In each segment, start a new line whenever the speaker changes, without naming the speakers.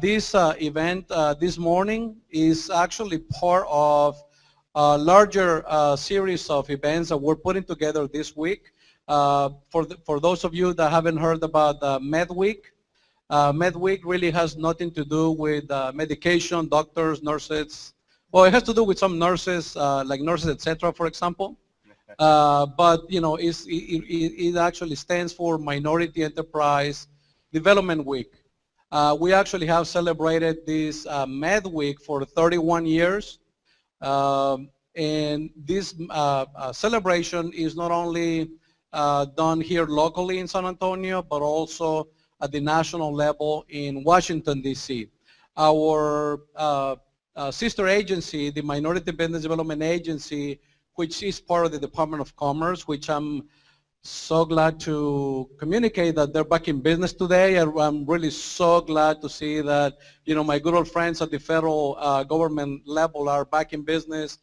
This event this morning is actually part of a larger series of events that we're putting together this week. For those of you that haven't heard about Med Week, Med Week really has nothing to do with medication, doctors, nurses. Well, it has to do with some nurses, like nurses, etc., for example. But you know, it actually stands for Minority Enterprise Development Week. We actually have celebrated this Med Week for 31 years. And this celebration is not only done here locally in San Antonio, but also at the national level in Washington, D.C. Our sister agency, the Minority Business Development Agency, which is part of the Department of Commerce, which I'm so glad to communicate that they're back in business today. I'm really so glad to see that, you know, my good old friends at the federal government level are back in business.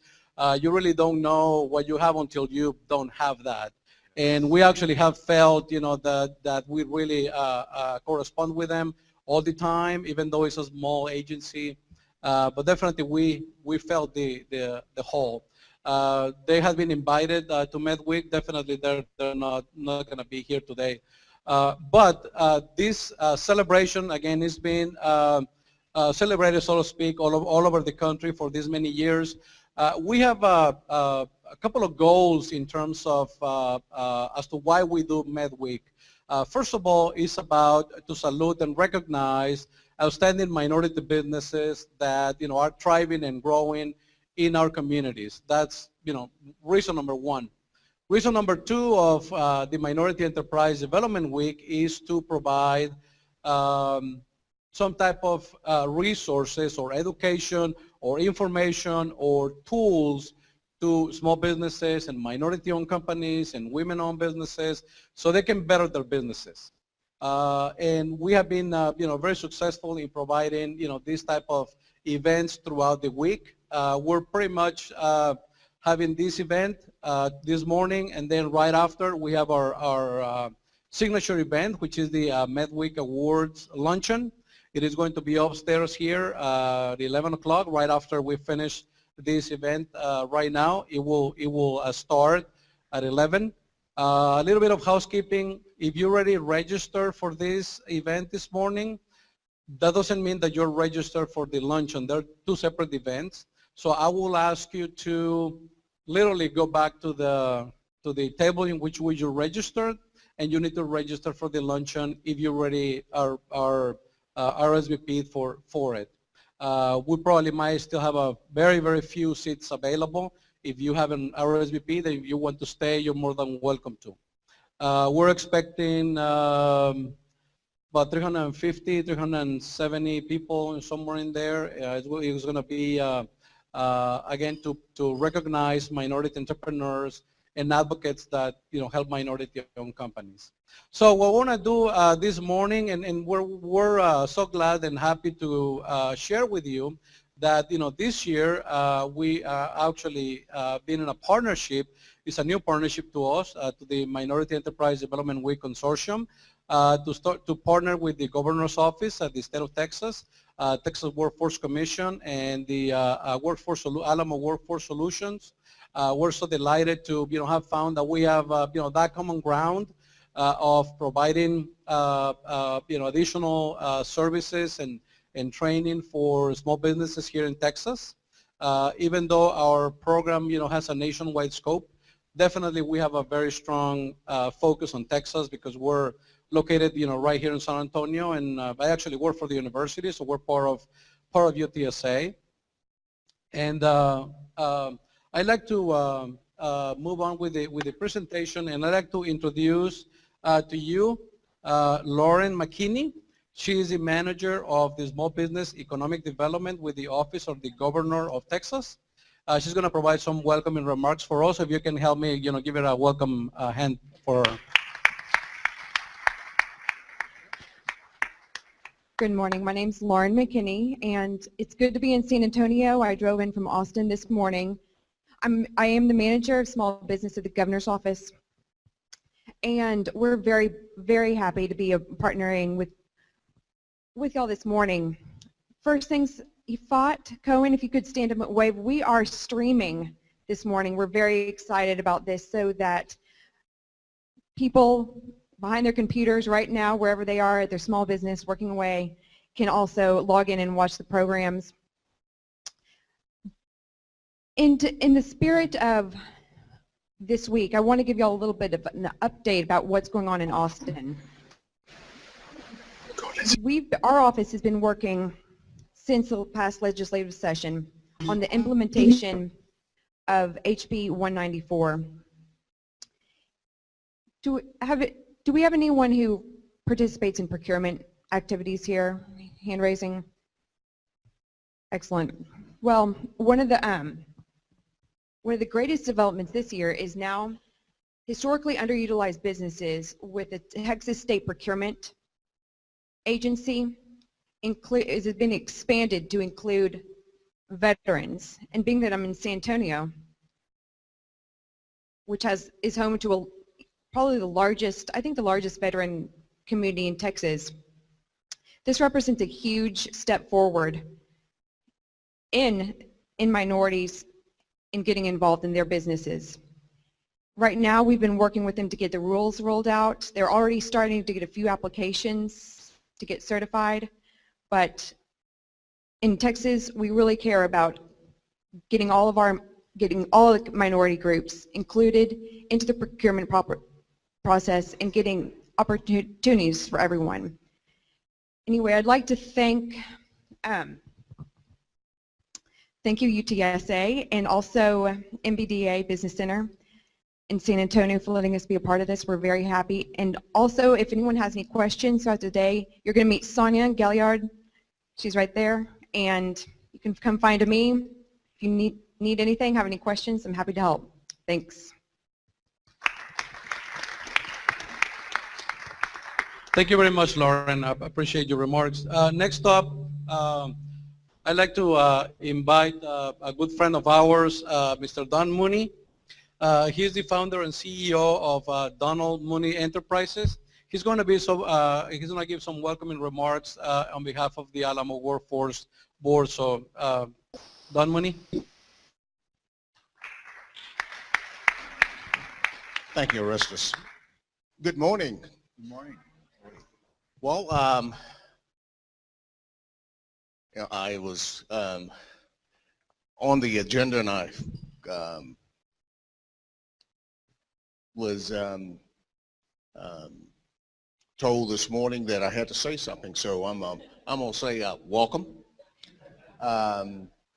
You really don't know what you have until you don't have that. And we actually have felt, you know, that we really correspond with them all the time, even though it's a small agency. But definitely we felt the whole. They have been invited to Med Week. Definitely they're not going to be here today. But this celebration, again, has been celebrated, so to speak, all over the country for these many years. We have a couple of goals in terms of as to why we do Med Week. First of all, it's about to salute and recognize outstanding minority businesses that, you know, are thriving and growing in our communities. That's, you know, reason number one. Reason number two of the Minority Enterprise Development Week is to provide some type of resources or education or information or tools to small businesses and minority-owned companies and women-owned businesses so they can better their businesses. And we have been, you know, very successful in providing, you know, this type of events throughout the week. We're pretty much having this event this morning, and then right after we have our signature event, which is the Med Week Awards Luncheon. It is going to be upstairs here at 11 o'clock, right after we finish this event right now. It will start at 11. A little bit of housekeeping. If you already registered for this event this morning, that doesn't mean that you're registered for the luncheon. They're two separate events. So I will ask you to literally go back to the table in which you registered, and you need to register for the luncheon if you already are RSVP'd for it. We probably might still have a very, very few seats available. If you haven't RSVP'd and if you want to stay, you're more than welcome to. We're expecting about 350, 370 people, somewhere in there. It's going to be, again, to recognize minority entrepreneurs and advocates that, you know, help minority-owned companies. So what we want to do this morning, and we're so glad and happy to share with you that, you know, this year we actually been in a partnership. It's a new partnership to us, to the Minority Enterprise Development Week Consortium, to partner with the Governor's Office at the state of Texas, Texas Workforce Commission, and the Alamo Workforce Solutions. We're so delighted to, you know, have found that we have, you know, that common ground of providing, you know, additional services and training for small businesses here in Texas. Even though our program, you know, has a nationwide scope, definitely we have a very strong focus on Texas because we're located, you know, right here in San Antonio, and I actually work for the university, so we're part of UTSA. And I'd like to move on with the presentation, and I'd like to introduce to you Lauren McKinney. She is the manager of the Small Business Economic Development with the Office of the Governor of Texas. She's going to provide some welcoming remarks for us. If you can help me, you know, give her a welcome hand for her.
Good morning. My name's Lauren McKinney, and it's good to be in San Antonio. I drove in from Austin this morning. I am the manager of small business at the Governor's Office, and we're very, very happy to be partnering with with y'all this morning. First things, Ifat Cohen, if you could stand up and wave. We are streaming this morning. We're very excited about this so that people behind their computers right now, wherever they are at their small business working away, can also log in and watch the programs. In the spirit of this week, I want to give you all a little bit of an update about what's going on in Austin. Our office has been working since the past legislative session on the implementation of HB 194. Do we have anyone who participates in procurement activities here? Hand raising. Excellent. Well, one of the greatest developments this year is now historically underutilized businesses with the Texas State Procurement Agency has been expanded to include veterans. And being that I'm in San Antonio, which is home to probably the largest, I think the largest veteran community in Texas, this represents a huge step forward in minorities in getting involved in their businesses. Right now, we've been working with them to get the rules rolled out. They're already starting to get a few applications to get certified, but in Texas, we really care about getting all the minority groups included into the procurement process and getting opportunities for everyone. Anyway, I'd like to thank you UTSA and also MBDA Business Center in San Antonio for letting us be a part of this. We're very happy. And also, if anyone has any questions throughout the day, you're going to meet Sonia Galliard. She's right there. And you can come find me. If you need anything, have any questions, I'm happy to help. Thanks.
Thank you very much, Lauren. I appreciate your remarks. Next up, I'd like to invite a good friend of ours, Mr. Don Mooney. He is the founder and CEO of Donald Mooney Enterprises. He's going to give some welcoming remarks on behalf of the Alamo Workforce Board. So, Don Mooney.
Thank you, Orestes. Good morning.
Good morning.
Well, I was on the agenda, and I was told this morning that I had to say something, so I'm gonna say welcome.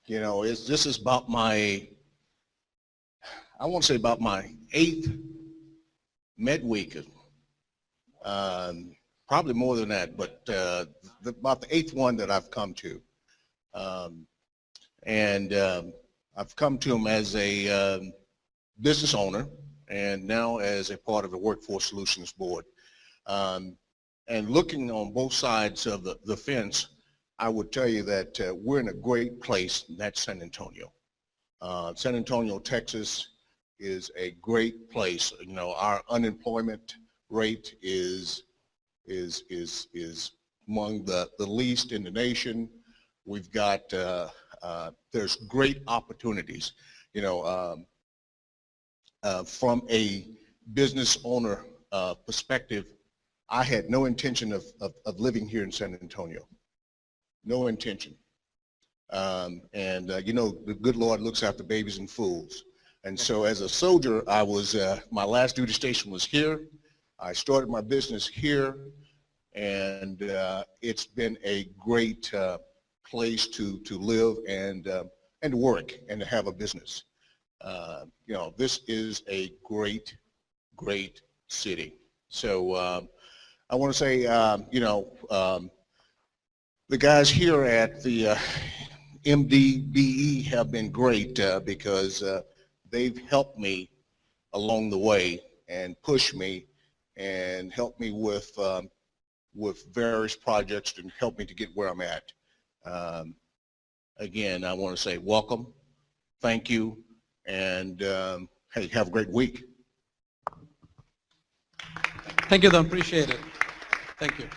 This is about I want to say about my 8th Med Week. Probably more than that, but about the 8th one that I've come to. I've come to them as a business owner and now as a part of the Workforce Solutions Board. And looking on both sides of the fence, I would tell you that we're in a great place, and that's San Antonio. San Antonio, Texas is a great place. You know, our unemployment rate is among the least in the nation. We've got, there's great opportunities. You know, from a business owner perspective, I had no intention of living here in San Antonio. No intention. You know, the good Lord looks after babies and fools. And so as a soldier, I was, my last duty station was here. I started my business here, and it's been a great place to live and to work and to have a business. You know, this is a great, great city. So I want to say, you know, the guys here at the MDBE have been great because they've helped me along the way and pushed me and helped me with various projects and helped me to get where I'm at. Again, I want to say welcome, thank you, and hey, have a great week.
Thank you, Don. Appreciate it. Thank you.